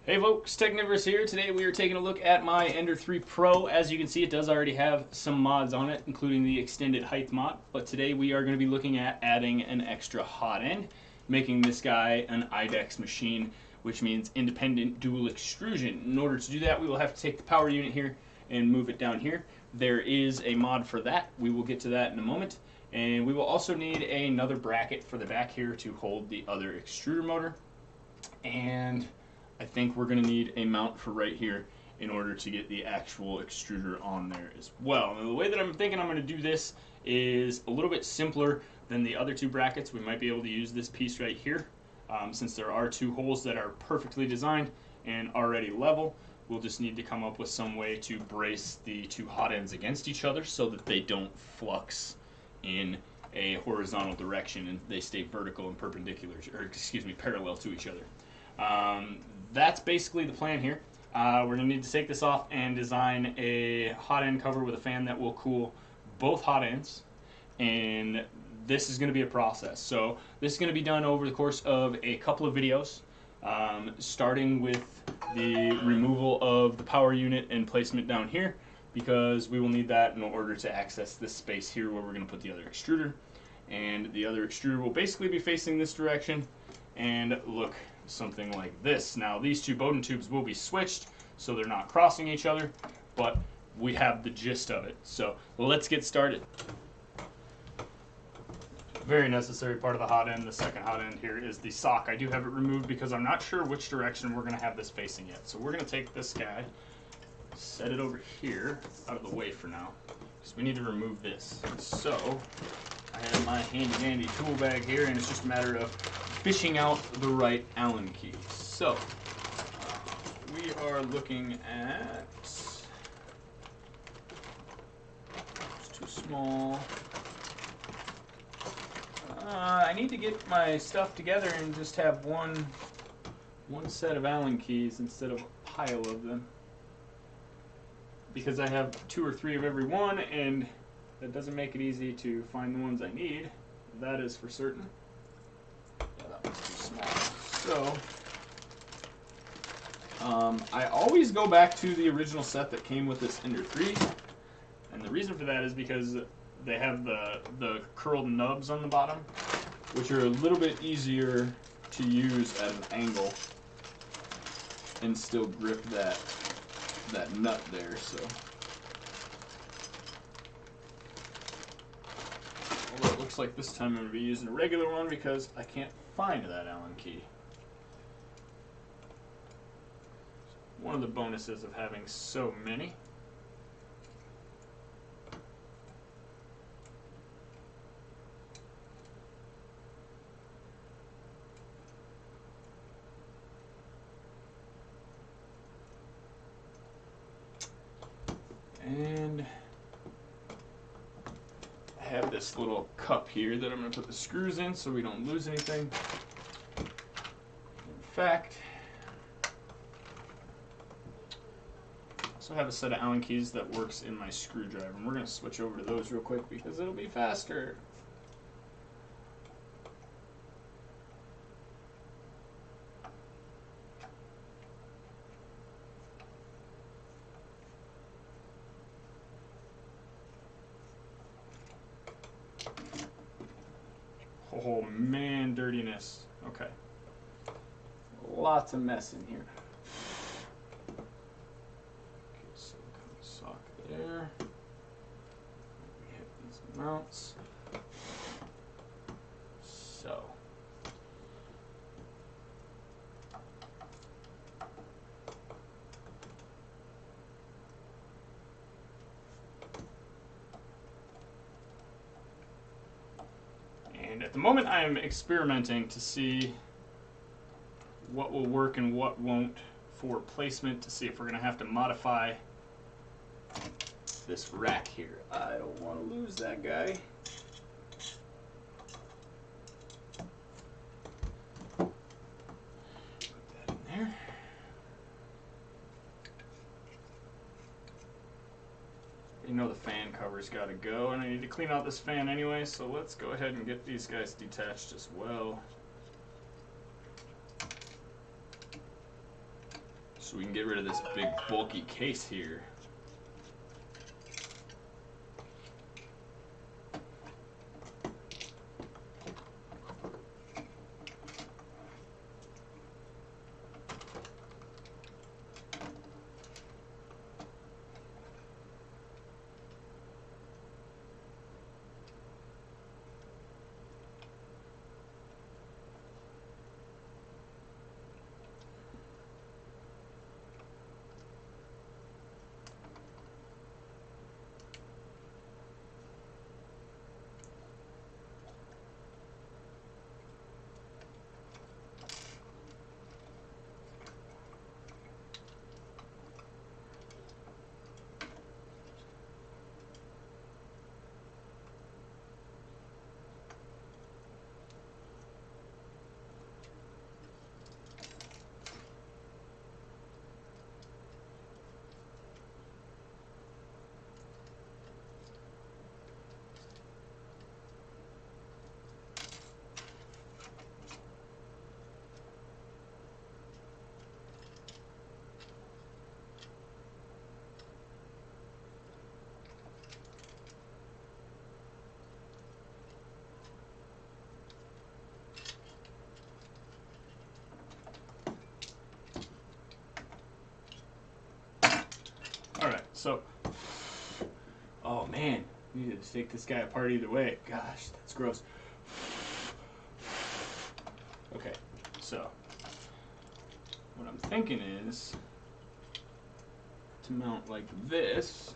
Hey folks, Technivorous here. Today we are taking a look at my Ender 3 Pro. As you can see, it does already have some mods on it, including the extended height mod. But today we are going to be looking at adding an extra hot end, making this guy an idex machine, which means independent dual extrusion. In order to do that, we will have to take the power unit here and move it down here. There is a mod for that. We will get to that in a moment. And we will also need another bracket for the back here to hold the other extruder motor. And I think we're going to need a mount for right here in order to get the actual extruder on there as well. Now, the way that I'm thinking I'm going to do this is a little bit simpler than the other two brackets. We might be able to use this piece right here. Since there are two holes that are perfectly designed and already level, we'll just need to come up with some way to brace the two hot ends against each other so that they don't flux in a horizontal direction and they stay vertical and perpendicular, or excuse me, parallel to each other. That's basically the plan here. We're going to need to take this off and design a hot end cover with a fan that will cool both hot ends, and this is going to be a process. So this is going to be done over the course of a couple of videos, starting with the removal of the power unit and placement down here, because we will need that in order to access this space here where we're going to put the other extruder. And the other extruder will basically be facing this direction and look something like this. Now these two bowden tubes will be switched so they're not crossing each other, but we have the gist of it. So let's get started. Very necessary part of the hot end, the second hot end here, is the sock. I do have it removed because I'm not sure which direction we're going to have this facing yet. So we're going to take this guy, set it over here, out of the way for now, because we need to remove this. So I have my handy dandy tool bag here, and it's just a matter of fishing out the right Allen key. So we are looking at, it's too small. I need to get my stuff together and just have one set of Allen keys instead of a pile of them, because I have 2 or 3 of every one, and that doesn't make it easy to find the ones I need. That is for certain. So, I always go back to the original set that came with this Ender 3, and the reason for that is because they have the curled nubs on the bottom, which are a little bit easier to use at an angle and still grip that nut there. So, although it looks like this time I'm going to be using a regular one because I can't find that Allen key. One of the bonuses of having so many. And I have this little cup here that I'm going to put the screws in so we don't lose anything. In fact, I also have a set of Allen keys that works in my screwdriver, and we're going to switch over to those real quick because it'll be faster. Oh man, dirtiness. Okay. Lots of mess in here. Okay, so kind of sock there. We have these mounts. So. And at the moment I am experimenting to see what will work and what won't for placement, to see if we're going to have to modify this rack here. I don't want to lose that guy. Put that in there. You know the fan cover's got to go, and I need to clean out this fan anyway, so let's go ahead and get these guys detached as well. so we can get rid of this big bulky case here. Alright, so, oh man, we need to take this guy apart either way. Gosh, that's gross. Okay, so, what I'm thinking is to mount like this.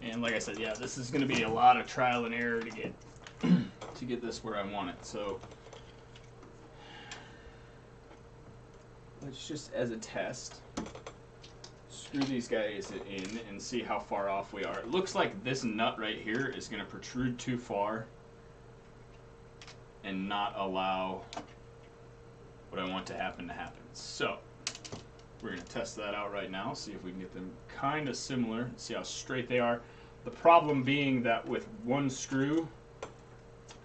And like I said, yeah, this is going to be a lot of trial and error to get to get this where I want it. So let's just, as a test, screw these guys in and see how far off we are. It looks like this nut right here is going to protrude too far and not allow what I want to happen. So we're going to test that out right now, see if we can get them kind of similar, see how straight they are. The problem being that with one screw,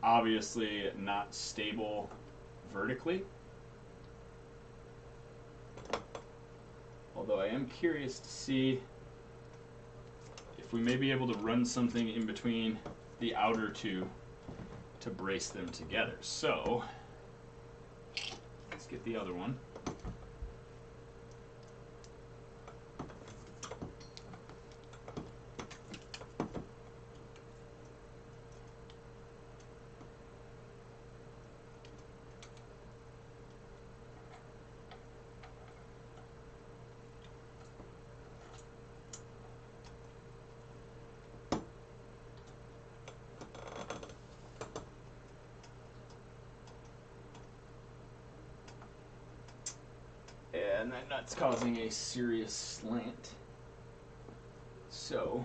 obviously not stable vertically. Although I am curious to see if we may be able to run something in between the outer two to brace them together. So let's get the other one. And that nut's causing a serious slant. So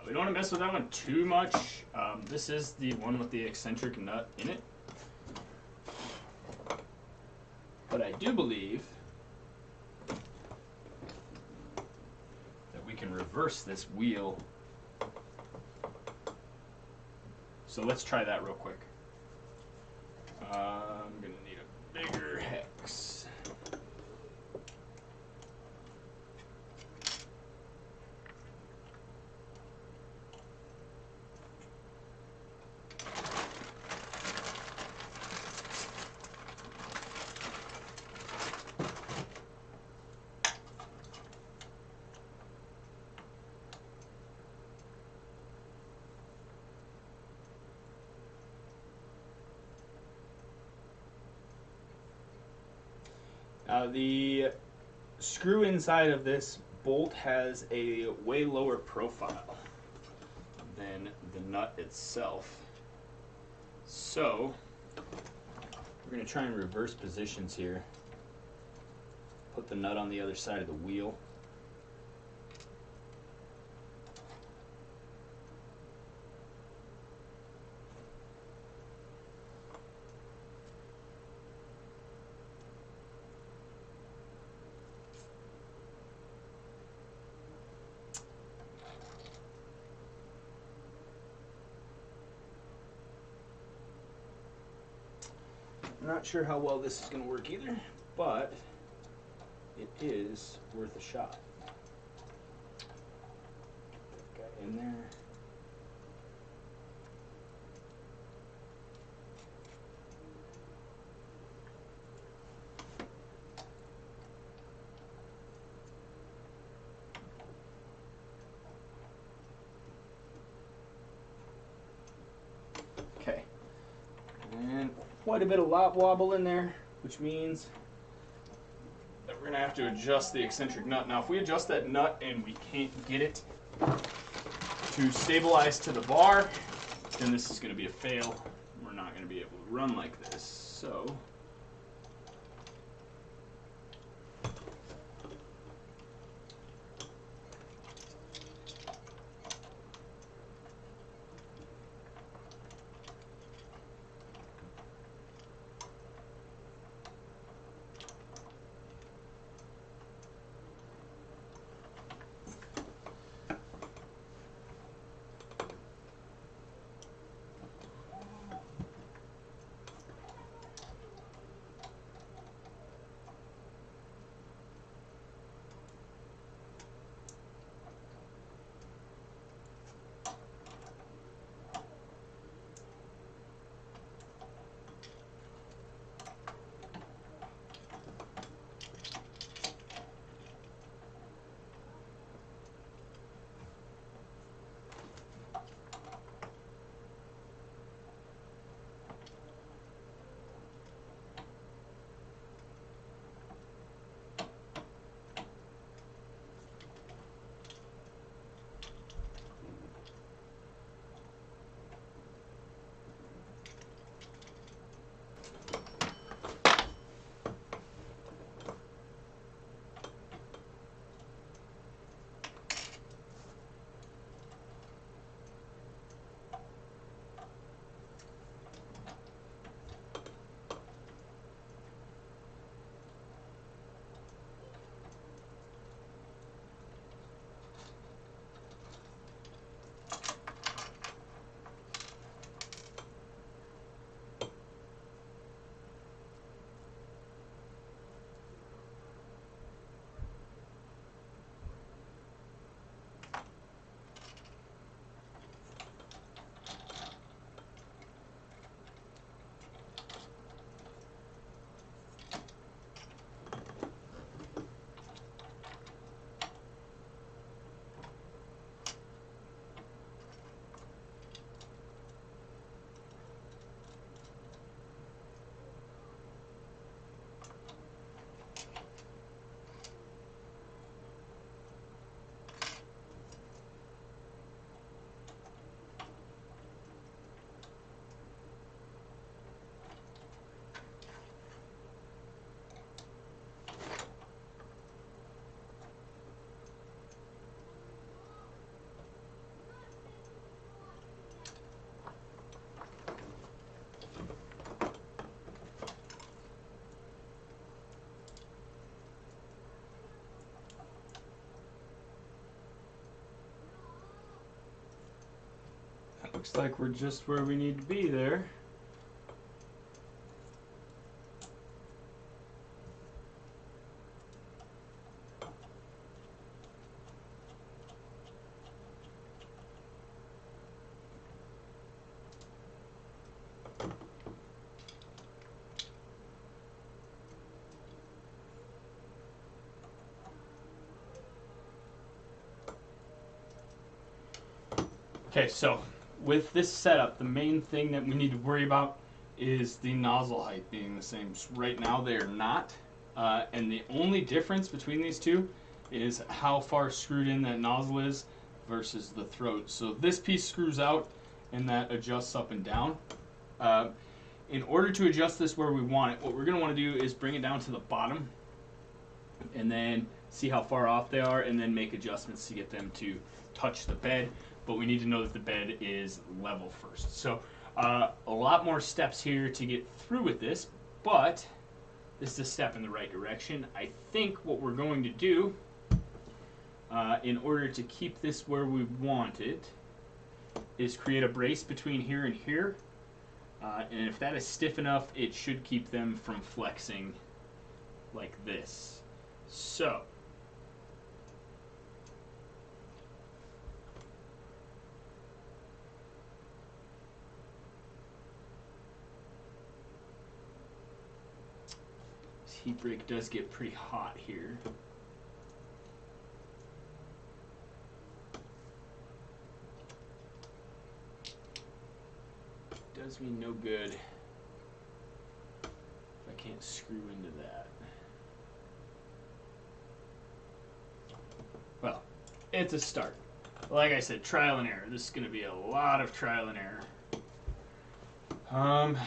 we don't want to mess with that one too much. This is the one with the eccentric nut in it. But I do believe that we can reverse this wheel. So let's try that real quick. I'm going to need a bigger hex. The screw inside of this bolt has a way lower profile than the nut itself. So we're going to try and reverse positions here. Put the nut on the other side of the wheel. I'm not sure how well this is going to work either, but it is worth a shot. Get that guy in there. Okay. And quite a bit of lot wobble in there, which means that we're going to have to adjust the eccentric nut. Now, if we adjust that nut and we can't get it to stabilize to the bar, then this is going to be a fail. We're not going to be able to run like this. So looks like we're just where we need to be there. Okay, so with this setup, the main thing that we need to worry about is the nozzle height being the same. Right now they are not, and the only difference between these two is how far screwed in that nozzle is versus the throat. So this piece screws out and that adjusts up and down. In order to adjust this where we want it, what we're going to want to do is bring it down to the bottom and then see how far off they are, and then make adjustments to get them to touch the bed. But we need to know that the bed is level first. So a lot more steps here to get through with this, but this is a step in the right direction. I think what we're going to do in order to keep this where we want it is create a brace between here and here. And if that is stiff enough, it should keep them from flexing like this. So this heat break does get pretty hot here. Does me no good if I can't screw into that. Well, it's a start. Like I said, trial and error. This is going to be a lot of trial and error. Gonna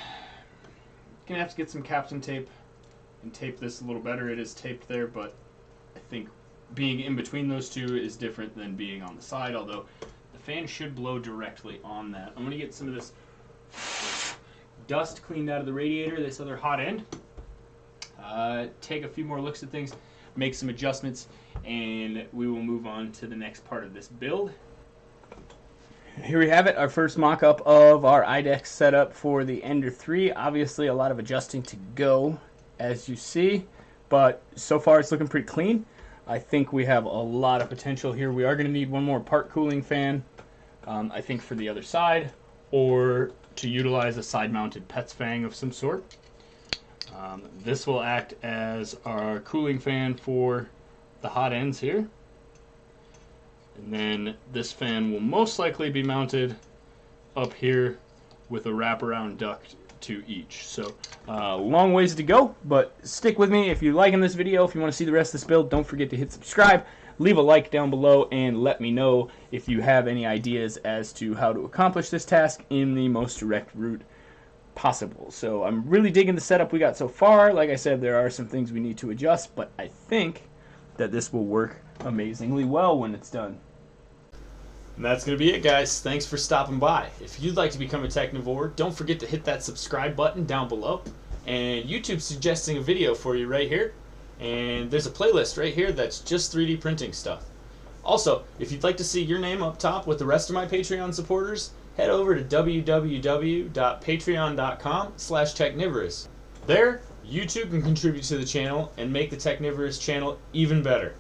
have to get some captain tape and tape this a little better. It is taped there, but I think being in between those two is different than being on the side, although the fan should blow directly on that. I'm going to get some of this dust cleaned out of the radiator, this other hot end. Take a few more looks at things, make some adjustments, and we will move on to the next part of this build. Here we have it, our first mock-up of our idex setup for the Ender 3. Obviously a lot of adjusting to go, as you see, but so far it's looking pretty clean. I think we have a lot of potential here. We are going to need one more part cooling fan, I think for the other side, or to utilize a side-mounted Pets Fang of some sort. This will act as our cooling fan for the hot ends here. And then this fan will most likely be mounted up here with a wraparound duct to each. So long ways to go, but stick with me if you're liking this video. If you want to see the rest of this build, don't forget to hit subscribe. Leave a like down below and let me know if you have any ideas as to how to accomplish this task in the most direct route possible. So I'm really digging the setup we got so far. Like I said, there are some things we need to adjust, but I think that this will work amazingly well when it's done. And that's going to be it, guys. Thanks for stopping by. If you'd like to become a Technivore, don't forget to hit that subscribe button down below. And YouTube's suggesting a video for you right here. And there's a playlist right here that's just 3D printing stuff. Also, if you'd like to see your name up top with the rest of my Patreon supporters, head over to www.patreon.com/Technivorous. There, you too can contribute to the channel and make the Technivorous channel even better.